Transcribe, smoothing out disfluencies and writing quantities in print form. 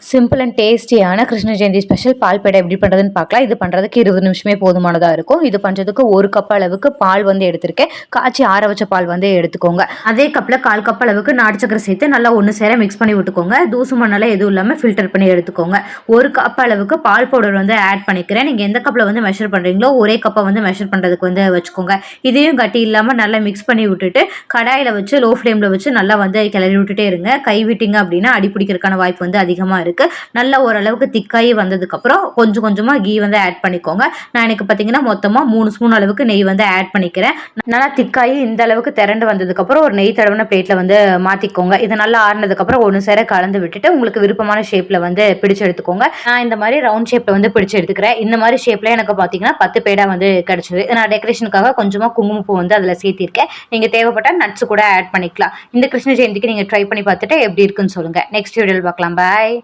Simple and டேஸ்டியான Krishna Jayanthi special பால் பேடை எப்படி பண்ணுறதுன்னு பார்க்கலாம். இது பண்ணுறதுக்கு 20 நிமிஷமே போதுமானதாக இருக்கும். இது பண்ணுறதுக்கு 1 கப் அளவுக்கு பால் வந்து எடுத்திருக்கேன். காய்ச்சி ஆற வச்ச பால் வந்து எடுத்துக்கோங்க. அதே கப்பில் 1/4 கப் அளவுக்கு நாட்டு சக்கரை சேர்த்து நல்லா ஒன்று சேர மிக்ஸ் பண்ணி விட்டுக்கோங்க. தூசு மண்ணெல்லாம் எதுவும் இல்லாமல் ஃபில்டர் பண்ணி எடுத்துக்கோங்க. 1 கப் அளவுக்கு பால் பவுடர் வந்து ஆட் பண்ணிக்கிறேன். நீங்கள் எந்த கப்பில் வந்து மெஷர் பண்ணுறீங்களோ ஒரே கப்பை வந்து மெஷர் பண்ணுறதுக்கு வந்து வச்சுக்கோங்க. இதையும் கட்டி இல்லாமல் நல்லா மிக்ஸ் பண்ணி விட்டுட்டு கடாயில் வச்சு லோ ஃப்ளேமில் வச்சு நல்லா வந்து கிளறி விட்டுட்டே இருங்க. கை விட்டிங்க அப்படின்னா அடி பிடிக்கிறதுக்கான வாய்ப்பு வந்து அதிகமாக இருக்குது. நல்லா ஓரளவுக்கு திக்காகி வந்ததுக்கப்புறம் கொஞ்சம் கொஞ்சமாக கீ வந்து ஆட் பண்ணிக்கோங்க. நான் எனக்கு பார்த்தீங்கன்னா மொத்தமாக 3 ஸ்பூன் அளவுக்கு நெய் வந்து ஆட் பண்ணிக்கிறேன். நல்லா திக்காகி இந்த அளவுக்கு திரண்டு வந்ததுக்கப்புறம் ஒரு நெய் தடவின பிளேட்டில் வந்து மாற்றிக்கோங்க. இது நல்லா ஆறினதுக்கப்புறம் ஒன்று சேர கலந்து விட்டுட்டு உங்களுக்கு விருப்பமான ஷேப்பில் வந்து பிடிச்சு எடுத்துக்கோங்க. நான் இந்த மாதிரி ரவுண்ட் ஷேப்பில் வந்து பிடிச்சு எடுத்துக்கிறேன். இந்த மாதிரி ஷேப்பில் எனக்கு பார்த்தீங்கன்னா 10 பேடா வந்து கிடச்சிது. நான் டெக்கரேஷனுக்காக கொஞ்சமாக குங்குமப்பூ வந்து அதில் சேர்த்திருக்கேன். நீங்கள் தேவைப்பட்டால் நட்ஸ் கூட ஆட் பண்ணிக்கலாம். இந்த கிருஷ்ண ஜெயந்திக்கு நீங்கள் ட்ரை பண்ணி பார்த்துட்டு எப்படி இருக்குன்னு சொல்லுங்கள். நெக்ஸ்ட் வீடியோவில் பார்க்கலாம். பாய்.